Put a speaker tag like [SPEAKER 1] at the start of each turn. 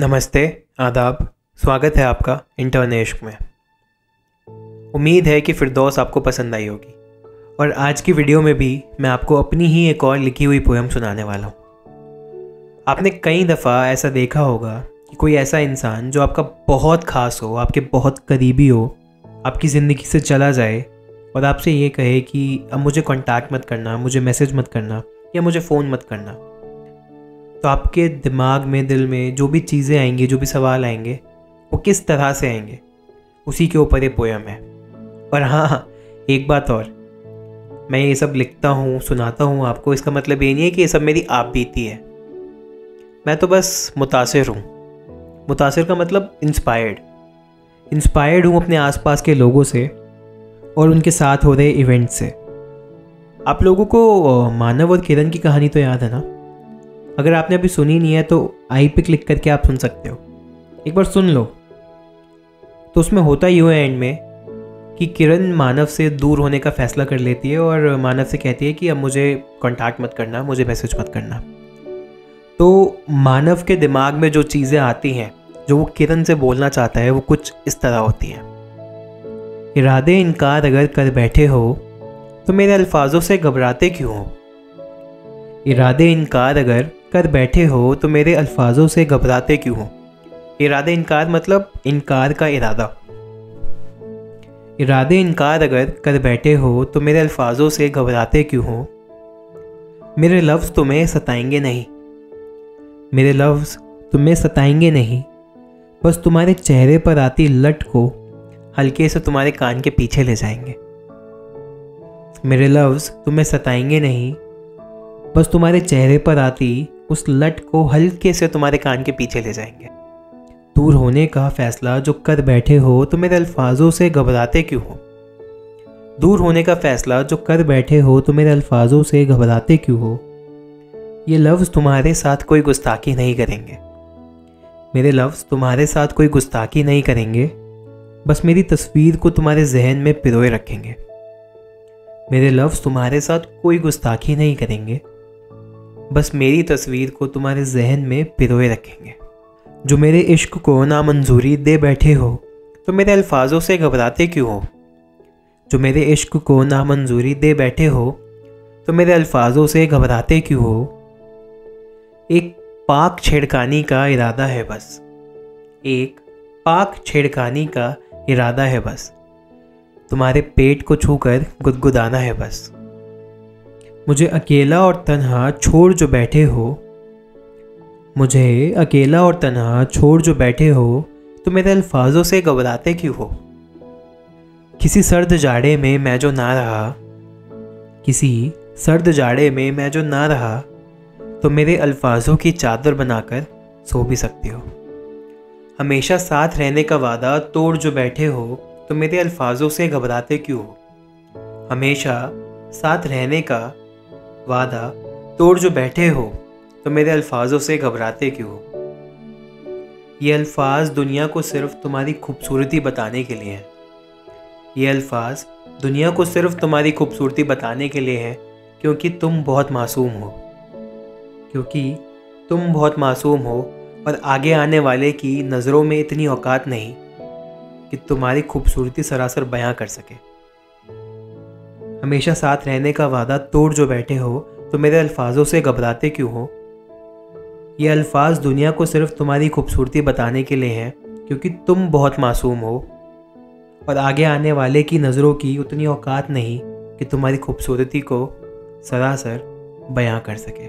[SPEAKER 1] नमस्ते, आदाब। स्वागत है आपका इंटर्न इश्क में। उम्मीद है कि फिरदौस आपको पसंद आई होगी और आज की वीडियो में भी मैं आपको अपनी ही एक और लिखी हुई पोएम सुनाने वाला हूँ। आपने कई दफ़ा ऐसा देखा होगा कि कोई ऐसा इंसान जो आपका बहुत ख़ास हो, आपके बहुत करीबी हो, आपकी ज़िंदगी से चला जाए और आपसे ये कहे कि अब मुझे कांटेक्ट मत करना, मुझे मैसेज मत करना या मुझे फ़ोन मत करना। तो आपके दिमाग में, दिल में जो भी चीज़ें आएंगी, जो भी सवाल आएंगे, वो किस तरह से आएंगे, उसी के ऊपर ये पोएम है। और हाँ, एक बात और, मैं ये सब लिखता हूँ, सुनाता हूँ आपको, इसका मतलब ये नहीं है कि ये सब मेरी आप बीती है। मैं तो बस मुतासिर हूँ। मुतासिर का मतलब इंस्पायर्ड हूँ अपने आसपास के लोगों से और उनके साथ हो रहे इवेंट से। आप लोगों को मानव और किरण की कहानी तो याद है ना? अगर आपने अभी सुनी नहीं है तो आई पे क्लिक करके आप सुन सकते हो, एक बार सुन लो। तो उसमें होता यूँ है एंड में कि किरण मानव से दूर होने का फ़ैसला कर लेती है और मानव से कहती है कि अब मुझे कांटेक्ट मत करना, मुझे मैसेज मत करना। तो मानव के दिमाग में जो चीज़ें आती हैं, जो वो किरण से बोलना चाहता है, वो कुछ इस तरह होती हैं। इरादे इनकार अगर कर बैठे हो तो मेरे अल्फाजों से घबराते क्यों हो? इरादे इनकार अगर कर बैठे हो तो मेरे अल्फाजों से घबराते क्यों हो? इरादे इनकार मतलब इनकार का इरादा। इरादे इनकार अगर कर बैठे हो तो मेरे अल्फाजों से घबराते क्यों हो? मेरे लफ्ज़ तुम्हें सताएंगे नहीं, मेरे लफ्ज़ तुम्हें सताएंगे नहीं, बस तुम्हारे चेहरे पर आती लट को हल्के से तुम्हारे कान के पीछे ले जाएंगे। मेरे लफ्ज़ तुम्हें सताएंगे नहीं, बस तुम्हारे चेहरे पर आती उस लट को हल्के से तुम्हारे कान के पीछे ले जाएंगे। दूर होने का फैसला जो कर बैठे हो तो मेरे अल्फाजों से घबराते क्यों हो? दूर होने का फैसला जो कर बैठे हो तो मेरे अल्फाजों से घबराते क्यों हो? ये लफ्ज़ तुम्हारे साथ कोई गुस्ताखी नहीं करेंगे, मेरे लफ्ज़ तुम्हारे साथ कोई गुस्ताखी नहीं करेंगे, बस मेरी तस्वीर को तुम्हारे जहन में पिरोए रखेंगे। मेरे लफ्ज़ तुम्हारे साथ कोई गुस्ताखी नहीं करेंगे, बस मेरी तस्वीर को तुम्हारे जहन में पिरोए रखेंगे। जो मेरे इश्क को नामंजूरी दे बैठे हो तो मेरे अल्फाजों से घबराते क्यों हो? जो मेरे इश्क को नामंजूरी दे बैठे हो तो मेरे अल्फाजों से घबराते क्यों हो? एक पाक छेड़खानी का इरादा है बस, एक पाक छेड़खानी का इरादा है बस, तुम्हारे पेट को छूकर गुदगुदाना है बस। मुझे अकेला और तन्हा छोड़ जो बैठे हो, मुझे अकेला और तन्हा छोड़ जो बैठे हो तो मेरे अल्फाजों से घबराते क्यों हो? किसी सर्द जाड़े में मैं जो ना रहा, किसी सर्द जाड़े में मैं जो ना रहा, तो मेरे अल्फाजों की चादर बनाकर सो भी सकते हो। हमेशा साथ रहने का वादा तोड़ जो बैठे हो तो मेरे अल्फाजों से घबराते क्यों हो? हमेशा साथ रहने का वादा तोड़ जो बैठे हो तो मेरे अल्फाजों से घबराते क्यों हो? ये अल्फाज दुनिया को सिर्फ तुम्हारी खूबसूरती बताने के लिए हैं। ये अल्फाज दुनिया को सिर्फ तुम्हारी खूबसूरती बताने के लिए हैं, क्योंकि तुम बहुत मासूम हो, क्योंकि तुम बहुत मासूम हो और आगे आने वाले की नज़रों में इतनी औकात नहीं कि तुम्हारी खूबसूरती सरासर बयां कर सके। हमेशा साथ रहने का वादा तोड़ जो बैठे हो तो मेरे अल्फाजों से घबराते क्यों हो? ये अल्फाज दुनिया को सिर्फ तुम्हारी खूबसूरती बताने के लिए हैं, क्योंकि तुम बहुत मासूम हो और आगे आने वाले की नज़रों की उतनी औकात नहीं कि तुम्हारी खूबसूरती को सरासर बयां कर सके।